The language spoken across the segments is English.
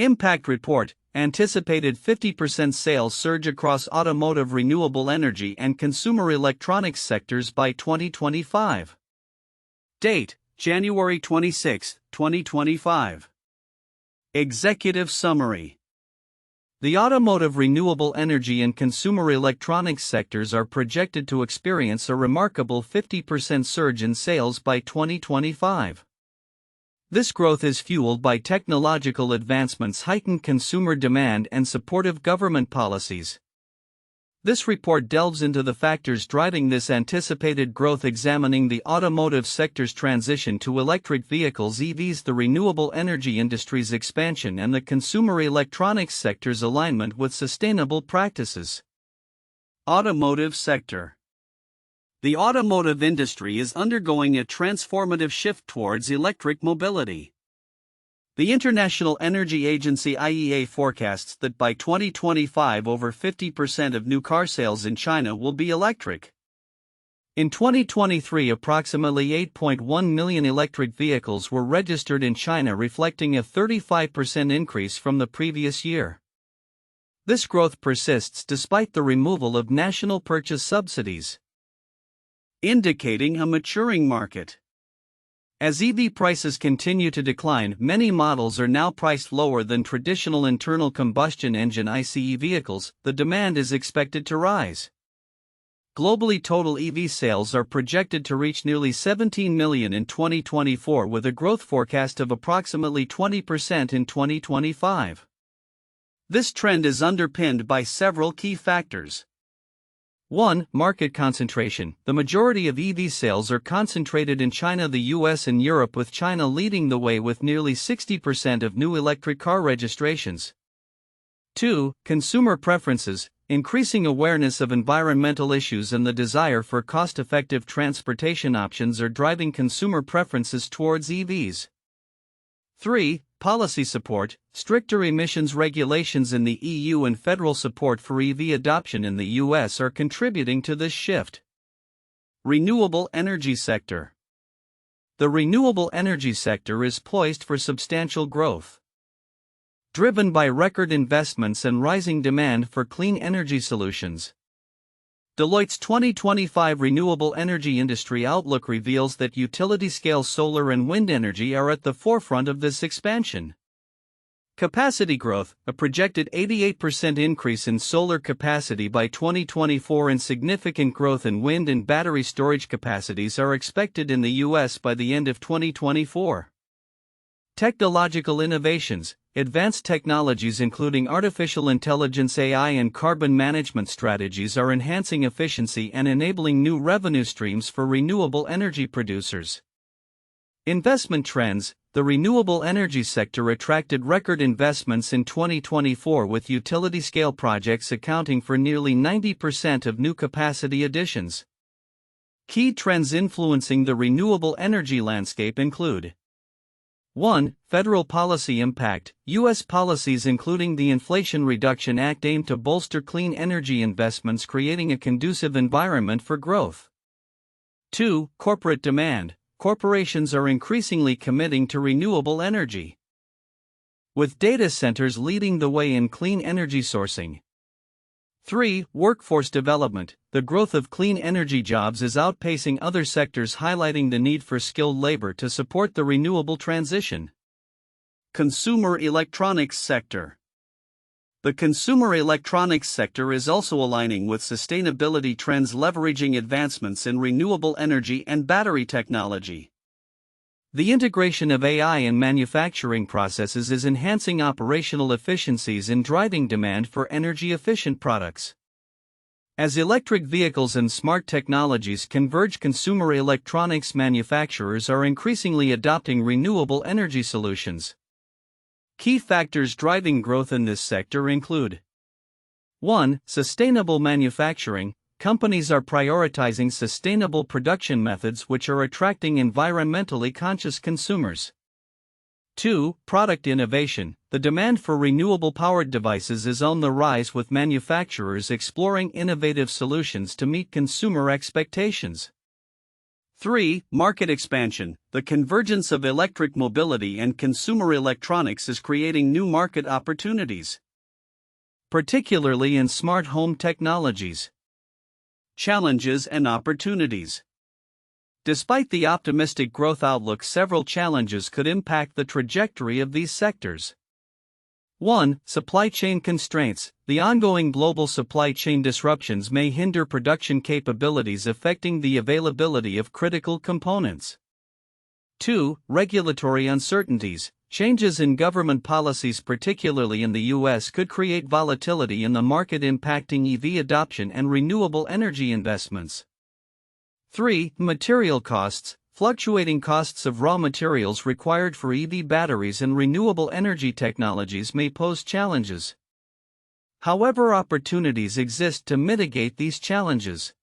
Impact Report, anticipated 50% sales surge across automotive, renewable energy and consumer electronics sectors by 2025. Date, January 26, 2025. Executive Summary. The automotive, renewable energy and consumer electronics sectors are projected to experience a remarkable 50% surge in sales by 2025. This growth is fueled by technological advancements, heightened consumer demand, and supportive government policies. This report delves into the factors driving this anticipated growth, examining the automotive sector's transition to electric vehicles (EVs), the renewable energy industry's expansion, and the consumer electronics sector's alignment with sustainable practices. Automotive sector. The automotive industry is undergoing a transformative shift towards electric mobility. The International Energy Agency (IEA) forecasts that by 2025 over 50% of new car sales in China will be electric. In 2023, approximately 8.1 million electric vehicles were registered in China, reflecting a 35% increase from the previous year. This growth persists despite the removal of national purchase subsidies, indicating a maturing market. As EV prices continue to decline, many models are now priced lower than traditional internal combustion engine (ICE) vehicles. The demand is expected to rise. Globally, total EV sales are projected to reach nearly 17 million in 2024, with a growth forecast of approximately 20% in 2025. This trend is underpinned by several key factors. 1. Market concentration. The majority of EV sales are concentrated in China, the US, and Europe, with China leading the way with nearly 60% of new electric car registrations. 2. Consumer preferences. Increasing awareness of environmental issues and the desire for cost-effective transportation options are driving consumer preferences towards EVs. 3. Policy support. Stricter emissions regulations in the EU and federal support for EV adoption in the US are contributing to this shift. Renewable energy sector. The renewable energy sector is poised for substantial growth, driven by record investments and rising demand for clean energy solutions. Deloitte's 2025 Renewable Energy Industry Outlook reveals that utility-scale solar and wind energy are at the forefront of this expansion. Capacity growth. A projected 88% increase in solar capacity by 2024 and significant growth in wind and battery storage capacities are expected in the US by the end of 2024. Technological innovations. Advanced technologies including artificial intelligence (AI) and carbon management strategies are enhancing efficiency and enabling new revenue streams for renewable energy producers. Investment trends. The renewable energy sector attracted record investments in 2024, with utility-scale projects accounting for nearly 90% of new capacity additions. Key trends influencing the renewable energy landscape include: 1. Federal policy impact. U.S. policies including the Inflation Reduction Act aim to bolster clean energy investments, creating a conducive environment for growth. 2. Corporate demand. Corporations are increasingly committing to renewable energy, with data centers leading the way in clean energy sourcing. 3. Workforce development. The growth of clean energy jobs is outpacing other sectors, highlighting the need for skilled labor to support the renewable transition. Consumer electronics sector. The consumer electronics sector is also aligning with sustainability trends, leveraging advancements in renewable energy and battery technology. The integration of AI in manufacturing processes is enhancing operational efficiencies and driving demand for energy-efficient products. As electric vehicles and smart technologies converge, consumer electronics manufacturers are increasingly adopting renewable energy solutions. Key factors driving growth in this sector include: 1. Sustainable manufacturing. Companies are prioritizing sustainable production methods, which are attracting environmentally conscious consumers. 2. Product innovation. The demand for renewable-powered devices is on the rise, with manufacturers exploring innovative solutions to meet consumer expectations. 3. Market expansion. The convergence of electric mobility and consumer electronics is creating new market opportunities, particularly in smart home technologies. Challenges and opportunities. Despite the optimistic growth outlook, several challenges could impact the trajectory of these sectors. 1. Supply chain constraints. The ongoing global supply chain disruptions may hinder production capabilities, affecting the availability of critical components. 2. Regulatory uncertainties. Changes in government policies, particularly in the U.S., could create volatility in the market, impacting EV adoption and renewable energy investments. 3. Material costs. Fluctuating costs of raw materials required for EV batteries and renewable energy technologies may pose challenges. However, opportunities exist to mitigate these challenges.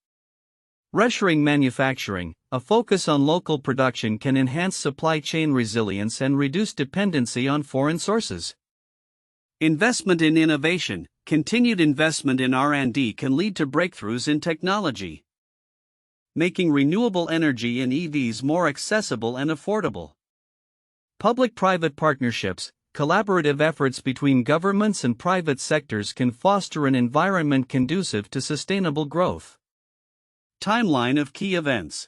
Reshoring manufacturing. A focus on local production can enhance supply chain resilience and reduce dependency on foreign sources. Investment in innovation. Continued investment in R&D can lead to breakthroughs in technology, making renewable energy and EVs more accessible and affordable. Public-private partnerships. Collaborative efforts between governments and private sectors can foster an environment conducive to sustainable growth. Timeline of key events.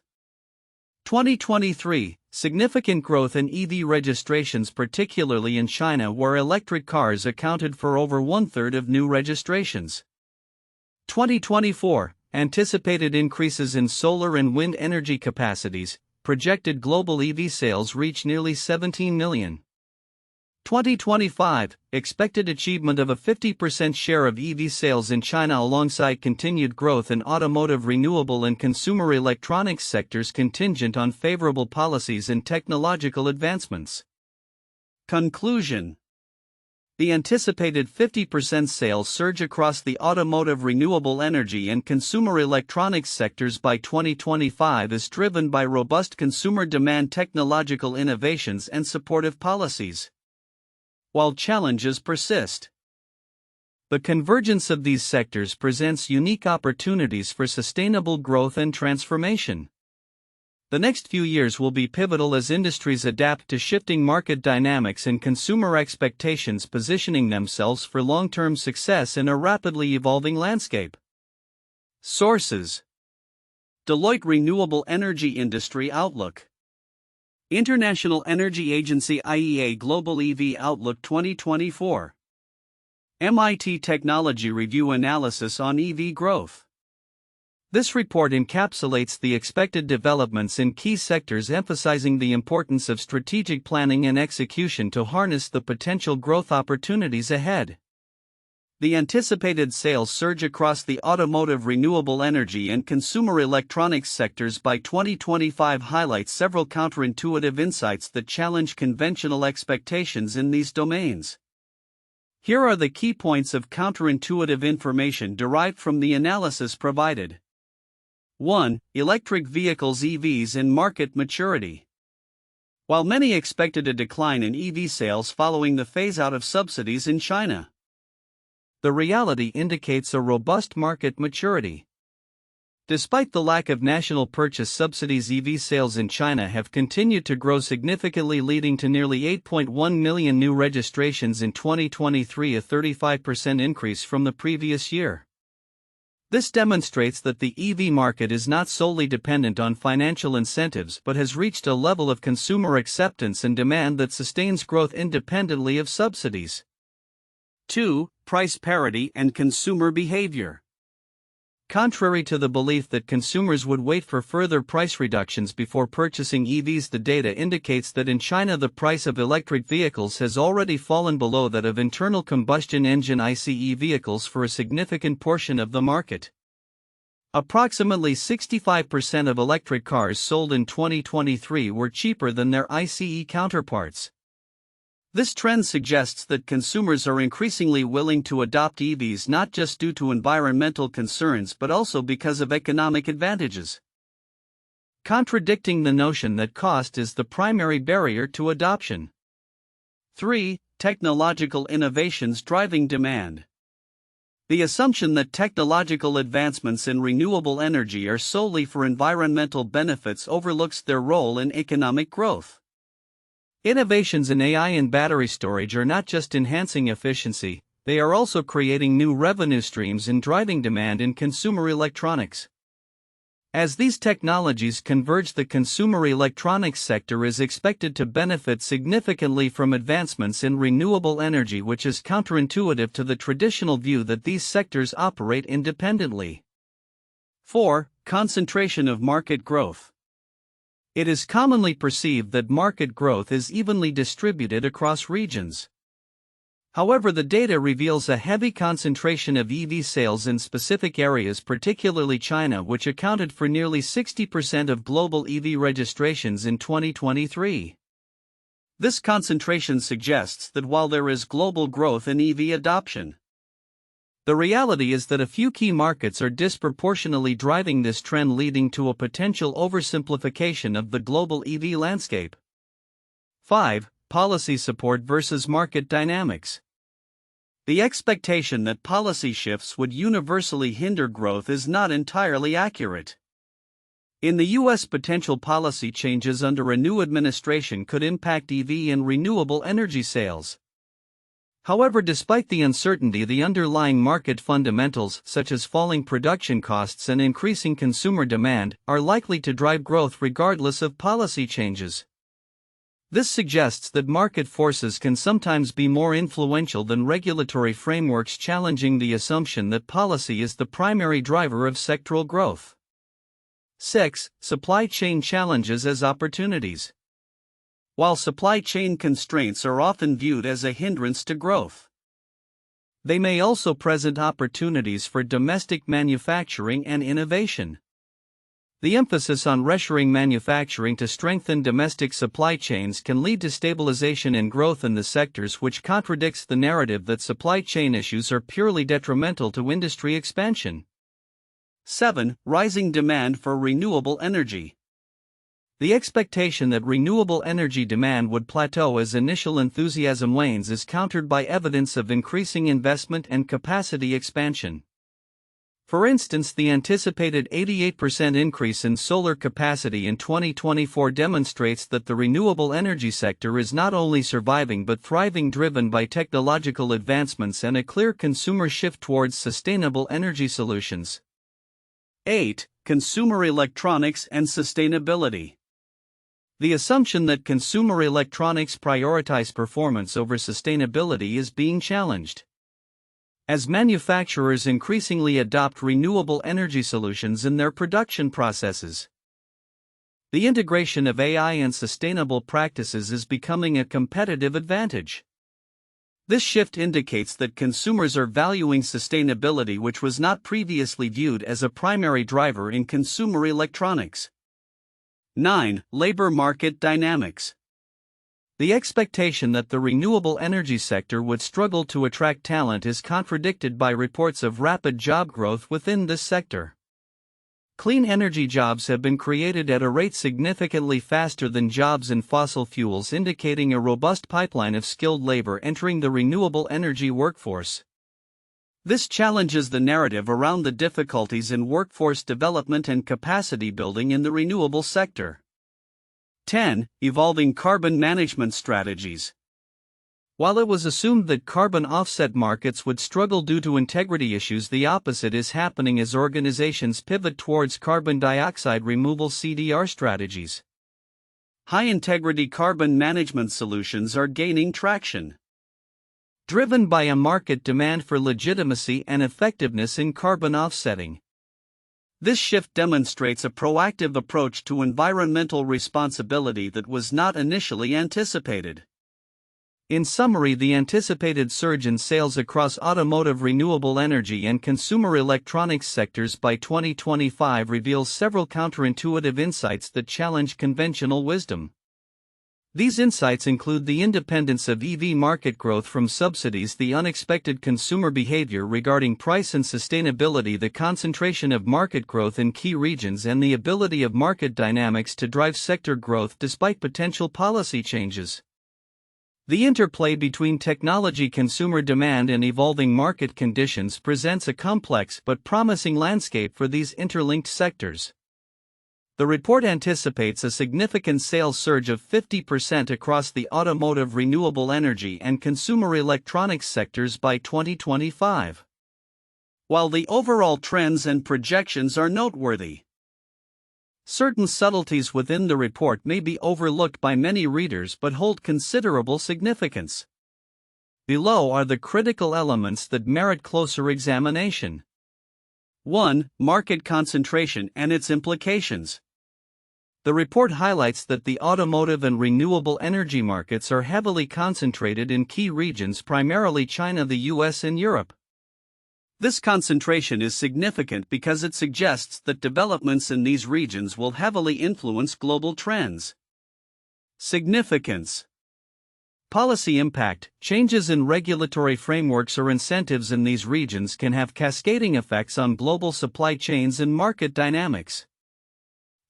2023, significant growth in EV registrations, particularly in China, where electric cars accounted for over one-third of new registrations. 2024, anticipated increases in solar and wind energy capacities, projected global EV sales reach nearly 17 million. 2025, expected achievement of a 50% share of EV sales in China alongside continued growth in automotive, renewable and consumer electronics sectors contingent on favorable policies and technological advancements. Conclusion. The anticipated 50% sales surge across the automotive, renewable energy and consumer electronics sectors by 2025 is driven by robust consumer demand, technological innovations and supportive policies. While challenges persist, the convergence of these sectors presents unique opportunities for sustainable growth and transformation. The next few years will be pivotal as industries adapt to shifting market dynamics and consumer expectations, positioning themselves for long-term success in a rapidly evolving landscape. Sources: Deloitte Renewable Energy Industry Outlook, International Energy Agency IEA Global EV Outlook 2024, MIT Technology Review Analysis on EV Growth. This report encapsulates the expected developments in key sectors, emphasizing the importance of strategic planning and execution to harness the potential growth opportunities ahead. The anticipated sales surge across the automotive, renewable energy and consumer electronics sectors by 2025 highlights several counterintuitive insights that challenge conventional expectations in these domains. Here are the key points of counterintuitive information derived from the analysis provided. 1. Electric vehicles (EVs) and market maturity. While many expected a decline in EV sales following the phase-out of subsidies in China, the reality indicates a robust market maturity. Despite the lack of national purchase subsidies, EV sales in China have continued to grow significantly, leading to nearly 8.1 million new registrations in 2023, a 35% increase from the previous year. This demonstrates that the EV market is not solely dependent on financial incentives but has reached a level of consumer acceptance and demand that sustains growth independently of subsidies. 2. Price parity and consumer behavior. Contrary to the belief that consumers would wait for further price reductions before purchasing EVs, the data indicates that in China the price of electric vehicles has already fallen below that of internal combustion engine (ICE) vehicles for a significant portion of the market. Approximately 65% of electric cars sold in 2023 were cheaper than their ICE counterparts. This trend suggests that consumers are increasingly willing to adopt EVs not just due to environmental concerns but also because of economic advantages, contradicting the notion that cost is the primary barrier to adoption. 3. Technological innovations driving demand. The assumption that technological advancements in renewable energy are solely for environmental benefits overlooks their role in economic growth. Innovations in AI and battery storage are not just enhancing efficiency, they are also creating new revenue streams and driving demand in consumer electronics. As these technologies converge, the consumer electronics sector is expected to benefit significantly from advancements in renewable energy, which is counterintuitive to the traditional view that these sectors operate independently. 4. Concentration of market growth. It is commonly perceived that market growth is evenly distributed across regions. However, the data reveals a heavy concentration of EV sales in specific areas, particularly China, which accounted for nearly 60% of global EV registrations in 2023. This concentration suggests that while there is global growth in EV adoption, the reality is that a few key markets are disproportionately driving this trend, leading to a potential oversimplification of the global EV landscape. 5. Policy support versus market dynamics. The expectation that policy shifts would universally hinder growth is not entirely accurate. In the U.S., potential policy changes under a new administration could impact EV and renewable energy sales. However, despite the uncertainty, the underlying market fundamentals, such as falling production costs and increasing consumer demand, are likely to drive growth regardless of policy changes. This suggests that market forces can sometimes be more influential than regulatory frameworks, challenging the assumption that policy is the primary driver of sectoral growth. 6. Supply chain challenges as opportunities. While supply chain constraints are often viewed as a hindrance to growth, they may also present opportunities for domestic manufacturing and innovation. The emphasis on reshoring manufacturing to strengthen domestic supply chains can lead to stabilization and growth in the sectors, which contradicts the narrative that supply chain issues are purely detrimental to industry expansion. 7. Rising demand for renewable energy. The expectation that renewable energy demand would plateau as initial enthusiasm wanes is countered by evidence of increasing investment and capacity expansion. For instance, the anticipated 88% increase in solar capacity in 2024 demonstrates that the renewable energy sector is not only surviving but thriving, driven by technological advancements and a clear consumer shift towards sustainable energy solutions. 8. Consumer electronics and sustainability. The assumption that consumer electronics prioritize performance over sustainability is being challenged. As manufacturers increasingly adopt renewable energy solutions in their production processes, the integration of AI and sustainable practices is becoming a competitive advantage. This shift indicates that consumers are valuing sustainability, which was not previously viewed as a primary driver in consumer electronics. 9. Labor market dynamics. The expectation that the renewable energy sector would struggle to attract talent is contradicted by reports of rapid job growth within this sector. Clean energy jobs have been created at a rate significantly faster than jobs in fossil fuels, indicating a robust pipeline of skilled labor entering the renewable energy workforce. This challenges the narrative around the difficulties in workforce development and capacity building in the renewable sector. 10. Evolving carbon management strategies. While it was assumed that carbon offset markets would struggle due to integrity issues, the opposite is happening as organizations pivot towards carbon dioxide removal (CDR) strategies. High-integrity carbon management solutions are gaining traction, driven by a market demand for legitimacy and effectiveness in carbon offsetting. This shift demonstrates a proactive approach to environmental responsibility that was not initially anticipated. In summary, the anticipated surge in sales across automotive, renewable energy, and consumer electronics sectors by 2025 reveals several counterintuitive insights that challenge conventional wisdom. These insights include the independence of EV market growth from subsidies, the unexpected consumer behavior regarding price and sustainability, the concentration of market growth in key regions, and the ability of market dynamics to drive sector growth despite potential policy changes. The interplay between technology, consumer demand, and evolving market conditions presents a complex but promising landscape for these interlinked sectors. The report anticipates a significant sales surge of 50% across the automotive, renewable energy, and consumer electronics sectors by 2025. While the overall trends and projections are noteworthy, certain subtleties within the report may be overlooked by many readers but hold considerable significance. Below are the critical elements that merit closer examination. 1. Market concentration and its implications. The report highlights that the automotive and renewable energy markets are heavily concentrated in key regions, primarily China, the US, and Europe. This concentration is significant because it suggests that developments in these regions will heavily influence global trends. Significance. Policy impact. Changes in regulatory frameworks or incentives in these regions can have cascading effects on global supply chains and market dynamics.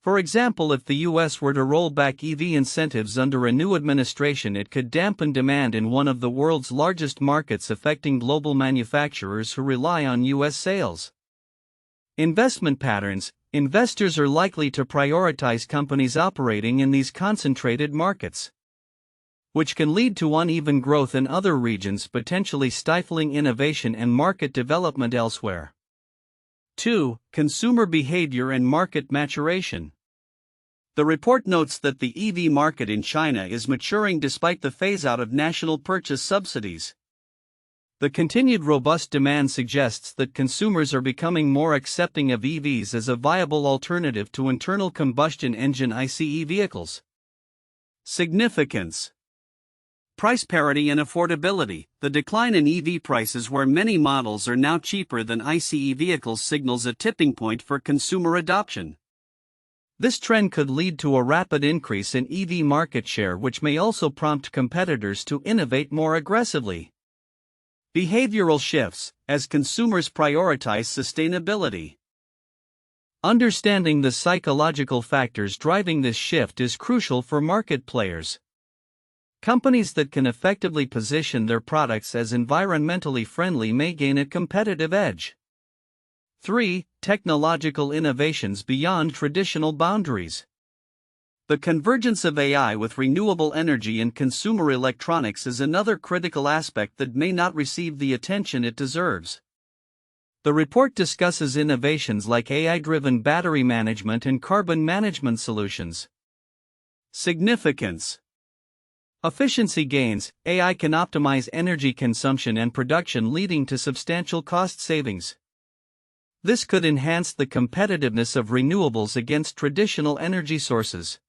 For example, if the US were to roll back EV incentives under a new administration, it could dampen demand in one of the world's largest markets, affecting global manufacturers who rely on US sales. Investment patterns. Investors are likely to prioritize companies operating in these concentrated markets, which can lead to uneven growth in other regions, potentially stifling innovation and market development elsewhere. 2. Consumer behavior and market maturation. The report notes that the EV market in China is maturing despite the phase-out of national purchase subsidies. The continued robust demand suggests that consumers are becoming more accepting of EVs as a viable alternative to internal combustion engine ICE vehicles. Significance. Price parity and affordability. The decline in EV prices, where many models are now cheaper than ICE vehicles, signals a tipping point for consumer adoption. This trend could lead to a rapid increase in EV market share, which may also prompt competitors to innovate more aggressively. Behavioral shifts. As consumers prioritize sustainability. Understanding the psychological factors driving this shift is crucial for market players. Companies that can effectively position their products as environmentally friendly may gain a competitive edge. 3. Technological innovations beyond traditional boundaries. The convergence of AI with renewable energy and consumer electronics is another critical aspect that may not receive the attention it deserves. The report discusses innovations like AI-driven battery management and carbon management solutions. Significance. Efficiency gains. AI can optimize energy consumption and production, leading to substantial cost savings. This could enhance the competitiveness of renewables against traditional energy sources.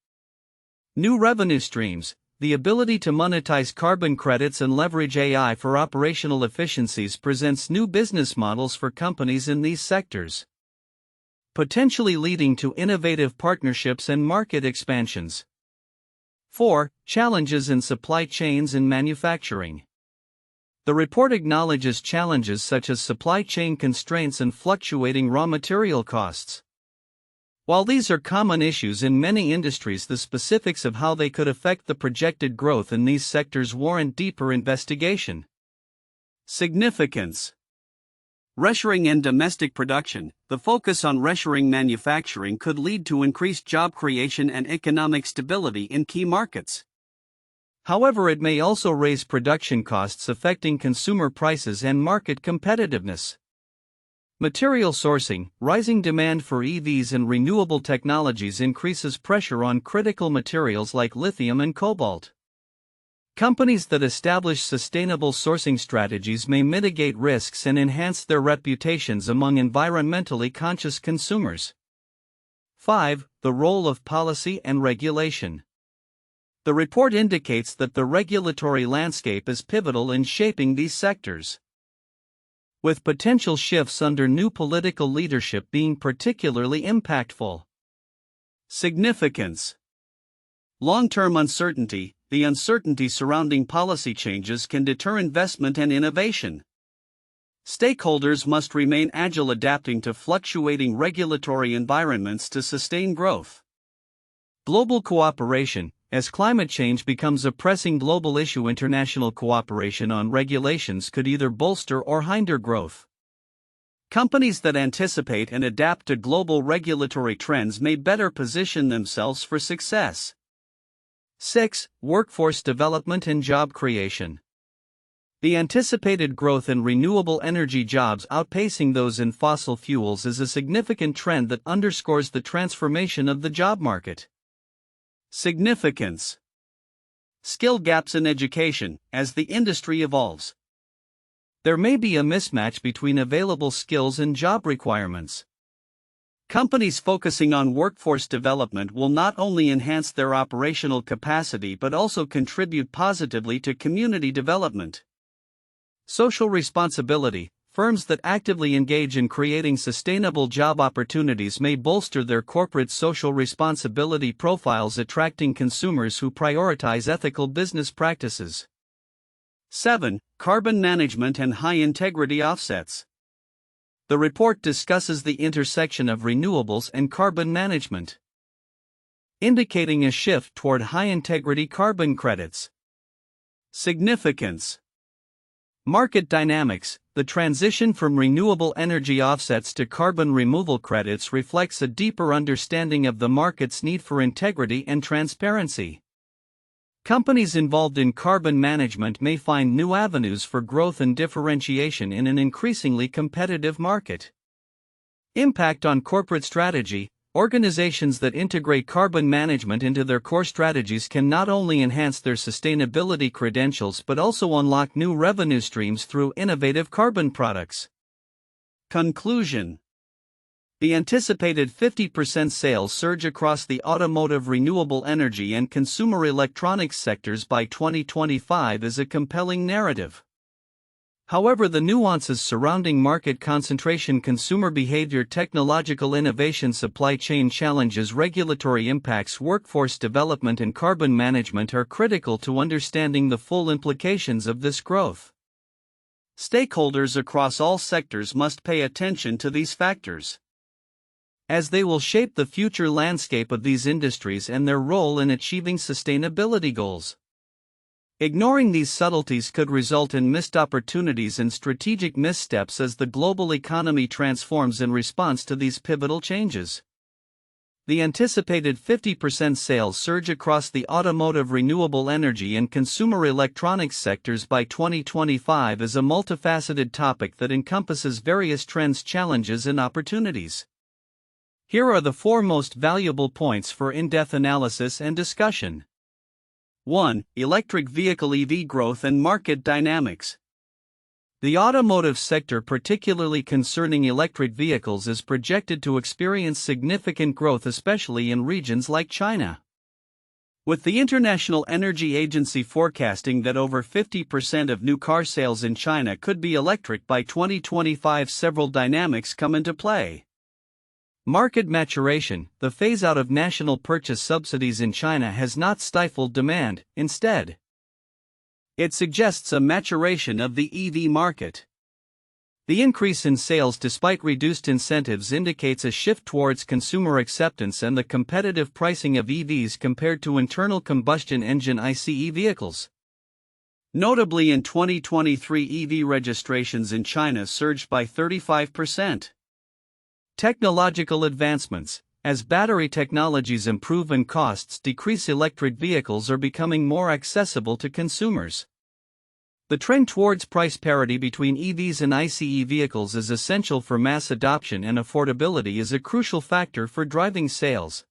New revenue streams. The ability to monetize carbon credits and leverage AI for operational efficiencies presents new business models for companies in these sectors, potentially leading to innovative partnerships and market expansions. 4. Challenges in supply chains and manufacturing. The report acknowledges challenges such as supply chain constraints and fluctuating raw material costs. While these are common issues in many industries, the specifics of how they could affect the projected growth in these sectors warrant deeper investigation. Significance. Reshoring and domestic production. The focus on reshoring manufacturing could lead to increased job creation and economic stability in key markets. However, it may also raise production costs, affecting consumer prices and market competitiveness. Material sourcing. Rising demand for EVs and renewable technologies increases pressure on critical materials like lithium and cobalt. Companies that establish sustainable sourcing strategies may mitigate risks and enhance their reputations among environmentally conscious consumers. 5. The role of policy and regulation. The report indicates that the regulatory landscape is pivotal in shaping these sectors, with potential shifts under new political leadership being particularly impactful. Significance. Long-term uncertainty. The uncertainty surrounding policy changes can deter investment and innovation. Stakeholders must remain agile, adapting to fluctuating regulatory environments to sustain growth. Global cooperation. As climate change becomes a pressing global issue, international cooperation on regulations could either bolster or hinder growth. Companies that anticipate and adapt to global regulatory trends may better position themselves for success. 6. Workforce development and job creation. The anticipated growth in renewable energy jobs outpacing those in fossil fuels is a significant trend that underscores the transformation of the job market. Significance. Skill gaps in education. As the industry evolves, there may be a mismatch between available skills and job requirements. Companies focusing on workforce development will not only enhance their operational capacity but also contribute positively to community development. Social responsibility. Firms that actively engage in creating sustainable job opportunities may bolster their corporate social responsibility profiles, attracting consumers who prioritize ethical business practices. 7. Carbon management and high-integrity offsets. The report discusses the intersection of renewables and carbon management, indicating a shift toward high-integrity carbon credits. Significance. Market dynamics. The transition from renewable energy offsets to carbon removal credits reflects a deeper understanding of the market's need for integrity and transparency. Companies involved in carbon management may find new avenues for growth and differentiation in an increasingly competitive market. Impact on corporate strategy. Organizations that integrate carbon management into their core strategies can not only enhance their sustainability credentials but also unlock new revenue streams through innovative carbon products. Conclusion. The anticipated 50% sales surge across the automotive, renewable energy, and consumer electronics sectors by 2025 is a compelling narrative. However, the nuances surrounding market concentration, consumer behavior, technological innovation, supply chain challenges, regulatory impacts, workforce development, and carbon management are critical to understanding the full implications of this growth. Stakeholders across all sectors must pay attention to these factors, as they will shape the future landscape of these industries and their role in achieving sustainability goals. Ignoring these subtleties could result in missed opportunities and strategic missteps as the global economy transforms in response to these pivotal changes. The anticipated 50% sales surge across the automotive, renewable energy, and consumer electronics sectors by 2025 is a multifaceted topic that encompasses various trends, challenges, and opportunities. Here are the 4 most valuable points for in-depth analysis and discussion. 1. Electric vehicle EV growth and market dynamics. The automotive sector, particularly concerning electric vehicles, is projected to experience significant growth, especially in regions like China. With the International Energy Agency forecasting that over 50% of new car sales in China could be electric by 2025, several dynamics come into play. Market maturation. The phase-out of national purchase subsidies in China has not stifled demand, instead, it suggests a maturation of the EV market. The increase in sales despite reduced incentives indicates a shift towards consumer acceptance and the competitive pricing of EVs compared to internal combustion engine ICE vehicles. Notably, in 2023, EV registrations in China surged by 35%. Technological advancements. As battery technologies improve and costs decrease, electric vehicles are becoming more accessible to consumers. The trend towards price parity between EVs and ICE vehicles is essential for mass adoption, and affordability is a crucial factor for driving sales.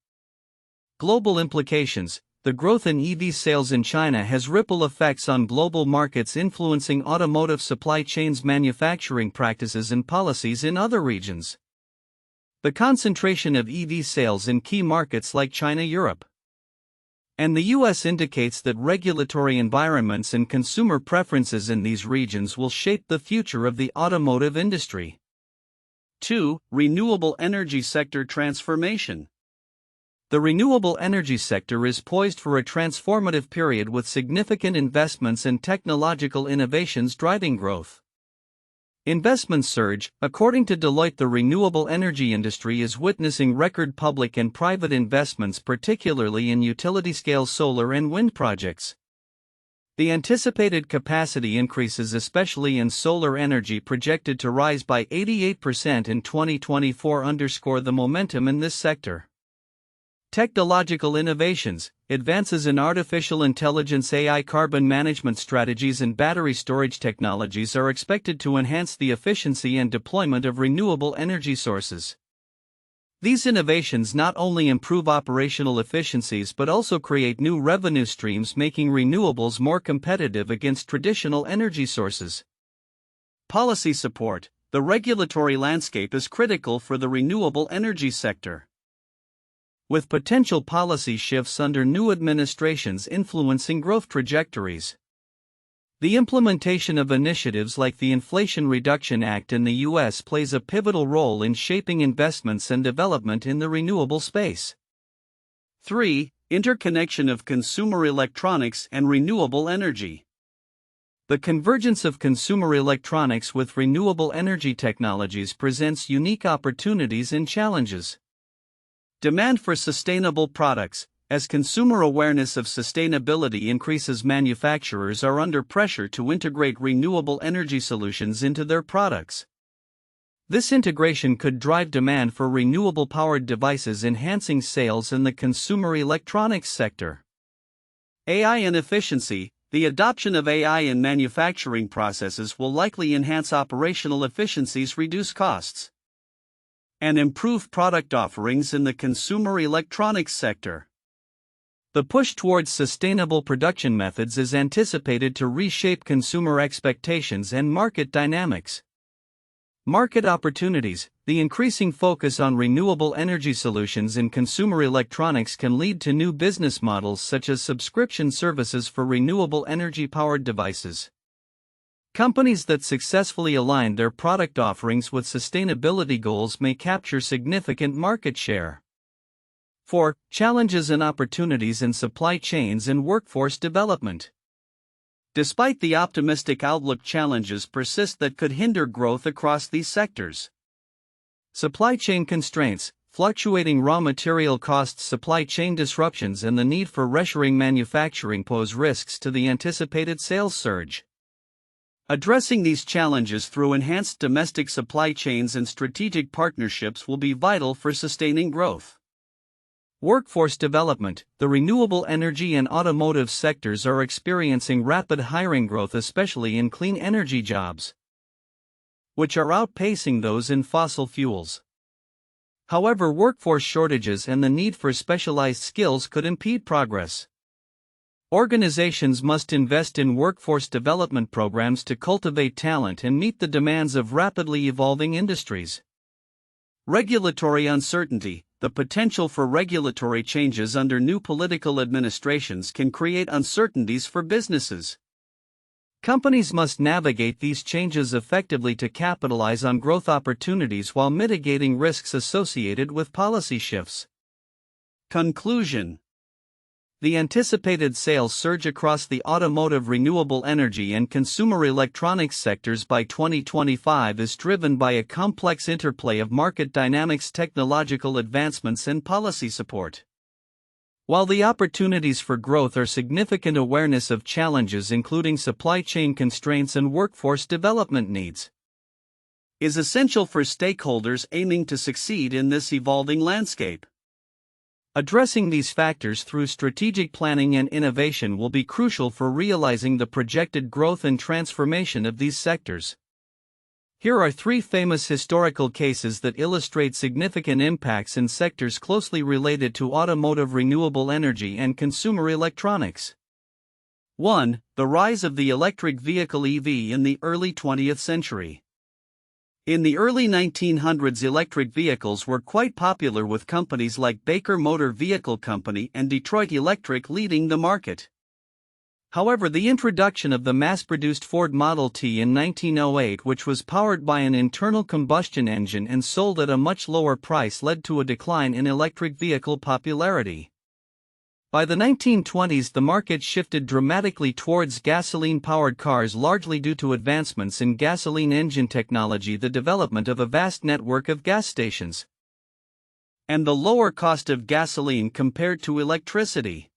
Global implications. The growth in EV sales in China has ripple effects on global markets, influencing automotive supply chains, manufacturing practices, and policies in other regions. The concentration of EV sales in key markets like China, Europe, and the US indicates that regulatory environments and consumer preferences in these regions will shape the future of the automotive industry. 2. Renewable energy sector transformation. The renewable energy sector is poised for a transformative period with significant investments and technological innovations driving growth. Investment surge. According to Deloitte, the renewable energy industry is witnessing record public and private investments, particularly in utility-scale solar and wind projects. The anticipated capacity increases, especially in solar energy, projected to rise by 88% in 2024, underscore the momentum in this sector. Technological innovations. Advances in artificial intelligence, AI, carbon management strategies, and battery storage technologies are expected to enhance the efficiency and deployment of renewable energy sources. These innovations not only improve operational efficiencies but also create new revenue streams, making renewables more competitive against traditional energy sources. Policy support. The regulatory landscape is critical for the renewable energy sector, with potential policy shifts under new administrations influencing growth trajectories. The implementation of initiatives like the Inflation Reduction Act in the U.S. plays a pivotal role in shaping investments and development in the renewable space. 3. Interconnection of consumer electronics and renewable energy. The convergence of consumer electronics with renewable energy technologies presents unique opportunities and challenges. Demand for sustainable products. As consumer awareness of sustainability increases, manufacturers are under pressure to integrate renewable energy solutions into their products. This integration could drive demand for renewable-powered devices, enhancing sales in the consumer electronics sector. AI and efficiency. The adoption of AI in manufacturing processes will likely enhance operational efficiencies, reduce costs, and improve product offerings in the consumer electronics sector. The push towards sustainable production methods is anticipated to reshape consumer expectations and market dynamics. Market opportunities. The increasing focus on renewable energy solutions in consumer electronics can lead to new business models such as subscription services for renewable energy-powered devices. Companies that successfully align their product offerings with sustainability goals may capture significant market share. 4. Challenges and opportunities in supply chains and workforce development. Despite the optimistic outlook, challenges persist that could hinder growth across these sectors. Supply chain constraints, fluctuating raw material costs, supply chain disruptions, and the need for reshoring manufacturing pose risks to the anticipated sales surge. Addressing these challenges through enhanced domestic supply chains and strategic partnerships will be vital for sustaining growth. Workforce development. The renewable energy and automotive sectors are experiencing rapid hiring growth, especially in clean energy jobs, which are outpacing those in fossil fuels. However, workforce shortages and the need for specialized skills could impede progress. Organizations must invest in workforce development programs to cultivate talent and meet the demands of rapidly evolving industries. Regulatory uncertainty. The potential for regulatory changes under new political administrations can create uncertainties for businesses. Companies must navigate these changes effectively to capitalize on growth opportunities while mitigating risks associated with policy shifts. Conclusion. The anticipated sales surge across the automotive, renewable energy, and consumer electronics sectors by 2025 is driven by a complex interplay of market dynamics, technological advancements, and policy support. While the opportunities for growth are significant, awareness of challenges including supply chain constraints and workforce development needs is essential for stakeholders aiming to succeed in this evolving landscape. Addressing these factors through strategic planning and innovation will be crucial for realizing the projected growth and transformation of these sectors. Here are 3 famous historical cases that illustrate significant impacts in sectors closely related to automotive, renewable energy, and consumer electronics. 1. The rise of the electric vehicle (EV) in the early 20th century. In the early 1900s, electric vehicles were quite popular, with companies like Baker Motor Vehicle Company and Detroit Electric leading the market. However, the introduction of the mass-produced Ford Model T in 1908, which was powered by an internal combustion engine and sold at a much lower price, led to a decline in electric vehicle popularity. By the 1920s, the market shifted dramatically towards gasoline-powered cars, largely due to advancements in gasoline engine technology, the development of a vast network of gas stations, and the lower cost of gasoline compared to electricity.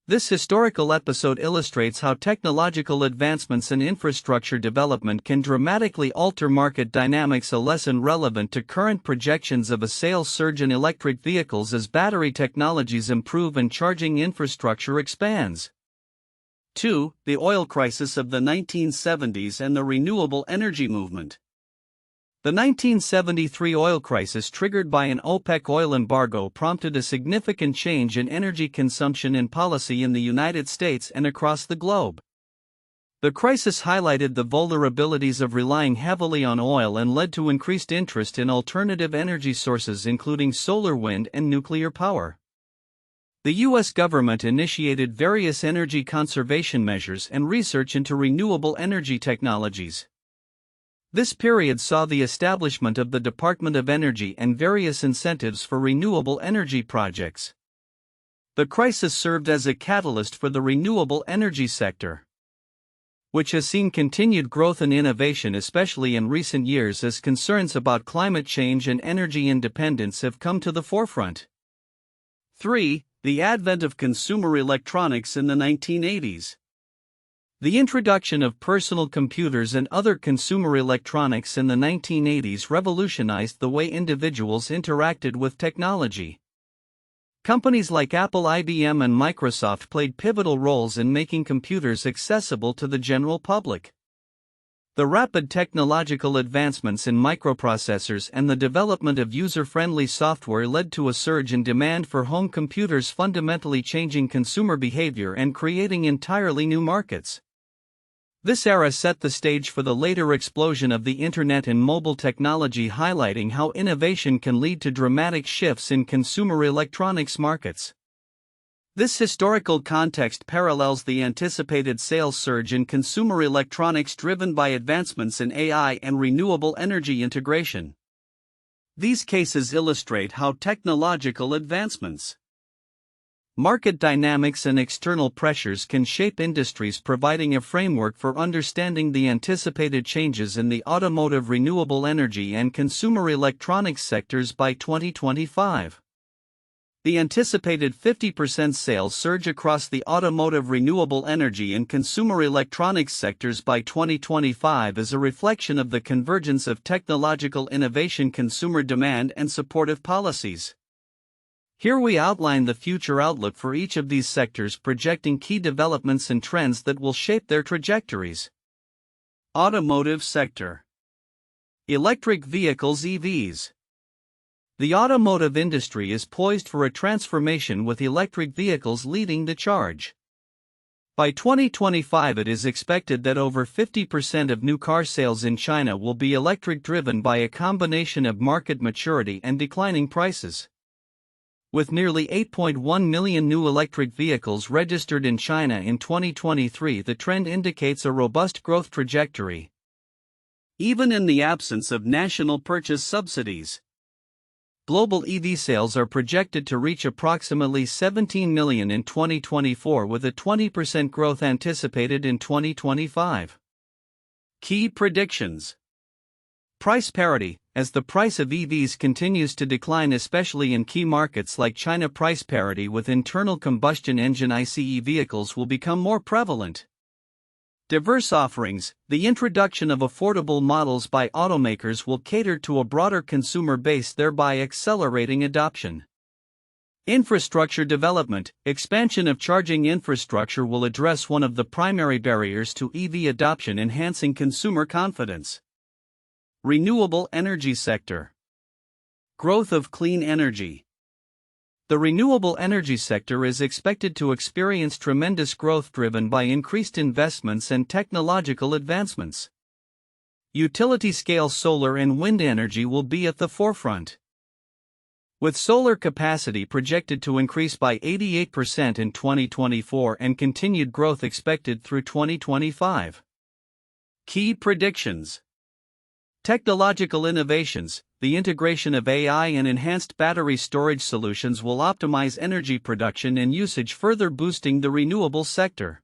This historical episode illustrates how technological advancements and infrastructure development can dramatically alter market dynamics, a lesson relevant to current projections of a sales surge in electric vehicles as battery technologies improve and charging infrastructure expands. 2. The oil crisis of the 1970s and the renewable energy movement. The 1973 oil crisis, triggered by an OPEC oil embargo, prompted a significant change in energy consumption and policy in the United States and across the globe. The crisis highlighted the vulnerabilities of relying heavily on oil and led to increased interest in alternative energy sources, including solar, wind, and nuclear power. The U.S. government initiated various energy conservation measures and research into renewable energy technologies. This period saw the establishment of the Department of Energy and various incentives for renewable energy projects. The crisis served as a catalyst for the renewable energy sector, which has seen continued growth and innovation, especially in recent years as concerns about climate change and energy independence have come to the forefront. 3. The advent of consumer electronics in the 1980s. The introduction of personal computers and other consumer electronics in the 1980s revolutionized the way individuals interacted with technology. Companies like Apple, IBM, and Microsoft played pivotal roles in making computers accessible to the general public. The rapid technological advancements in microprocessors and the development of user-friendly software led to a surge in demand for home computers, fundamentally changing consumer behavior and creating entirely new markets. This era set the stage for the later explosion of the Internet and mobile technology, highlighting how innovation can lead to dramatic shifts in consumer electronics markets. This historical context parallels the anticipated sales surge in consumer electronics driven by advancements in AI and renewable energy integration. These cases illustrate how technological advancements, market dynamics, and external pressures can shape industries, providing a framework for understanding the anticipated changes in the automotive, renewable energy, and consumer electronics sectors by 2025. The anticipated 50% sales surge across the automotive, renewable energy, and consumer electronics sectors by 2025 is a reflection of the convergence of technological innovation, consumer demand, and supportive policies. Here we outline the future outlook for each of these sectors, projecting key developments and trends that will shape their trajectories. Automotive sector. Electric vehicles, EVs. The automotive industry is poised for a transformation, with electric vehicles leading the charge. By 2025, it is expected that over 50% of new car sales in China will be electric, driven by a combination of market maturity and declining prices. With nearly 8.1 million new electric vehicles registered in China in 2023, the trend indicates a robust growth trajectory, even in the absence of national purchase subsidies. Global EV sales are projected to reach approximately 17 million in 2024, with a 20% growth anticipated in 2025. Key predictions. Price parity. As the price of EVs continues to decline, especially in key markets like China, price parity with internal combustion engine ICE vehicles will become more prevalent. Diverse offerings. The introduction of affordable models by automakers will cater to a broader consumer base, thereby accelerating adoption. Infrastructure development. Expansion of charging infrastructure will address one of the primary barriers to EV adoption, enhancing consumer confidence. Renewable energy sector. Growth of clean energy. The renewable energy sector is expected to experience tremendous growth, driven by increased investments and technological advancements. Utility-scale solar and wind energy will be at the forefront, with solar capacity projected to increase by 88% in 2024 and continued growth expected through 2025. Key predictions. Technological innovations. the integration of AI and enhanced battery storage solutions will optimize energy production and usage, further boosting the renewable sector.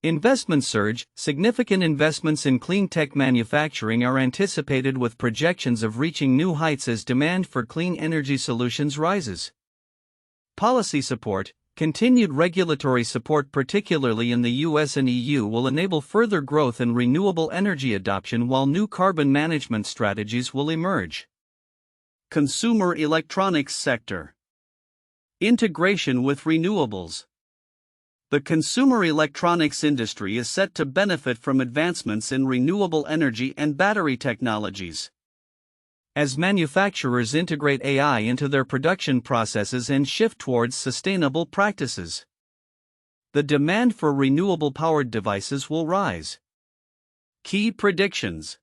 Investment surge. Significant investments in clean tech manufacturing are anticipated, with projections of reaching new heights as demand for clean energy solutions rises. Policy support. Continued regulatory support, particularly in the US and EU, will enable further growth in renewable energy adoption, while new carbon management strategies will emerge. Consumer electronics sector. Integration with renewables. The consumer electronics industry is set to benefit from advancements in renewable energy and battery technologies. As manufacturers integrate AI into their production processes and shift towards sustainable practices, the demand for renewable-powered devices will rise. Key predictions.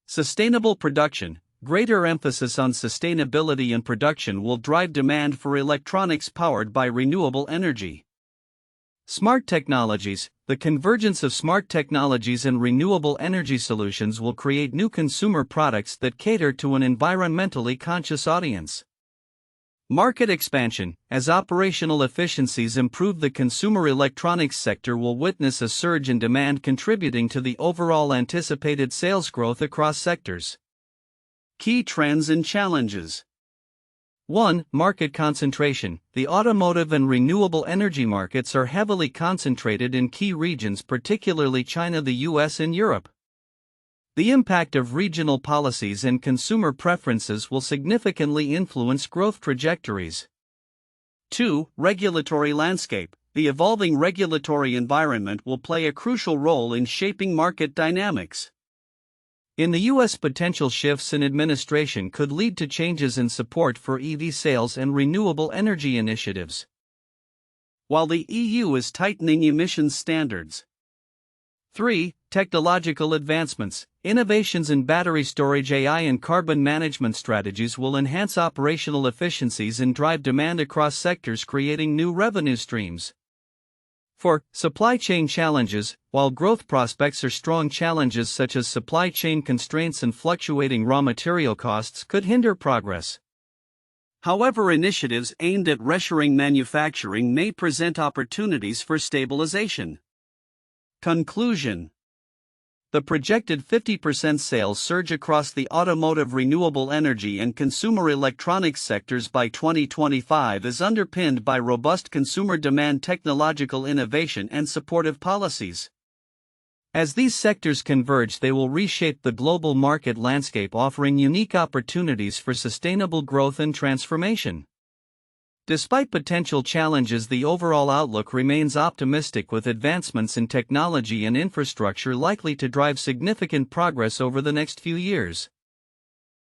Sustainable production. Greater emphasis on sustainability in production will drive demand for electronics powered by renewable energy. Smart technologies. The convergence of smart technologies and renewable energy solutions will create new consumer products that cater to an environmentally conscious audience. Market expansion. As operational efficiencies improve, the consumer electronics sector will witness a surge in demand, contributing to the overall anticipated sales growth across sectors. Key trends and challenges. 1. Market concentration. The automotive and renewable energy markets are heavily concentrated in key regions, particularly China, the US, and Europe. The impact of regional policies and consumer preferences will significantly influence growth trajectories. 2. Regulatory landscape. The evolving regulatory environment will play a crucial role in shaping market dynamics. In the US, potential shifts in administration could lead to changes in support for EV sales and renewable energy initiatives, while the EU is tightening emissions standards. 3. Technological advancements. Innovations in battery storage, AI, and carbon management strategies will enhance operational efficiencies and drive demand across sectors, creating new revenue streams. 4. Supply chain challenges. While growth prospects are strong, challenges such as supply chain constraints and fluctuating raw material costs could hinder progress. However, initiatives aimed at reshoring manufacturing may present opportunities for stabilization. Conclusion. The projected 50% sales surge across the automotive, renewable energy, and consumer electronics sectors by 2025 is underpinned by robust consumer demand, technological innovation, and supportive policies. As these sectors converge, they will reshape the global market landscape, offering unique opportunities for sustainable growth and transformation. Despite potential challenges, the overall outlook remains optimistic, with advancements in technology and infrastructure likely to drive significant progress over the next few years.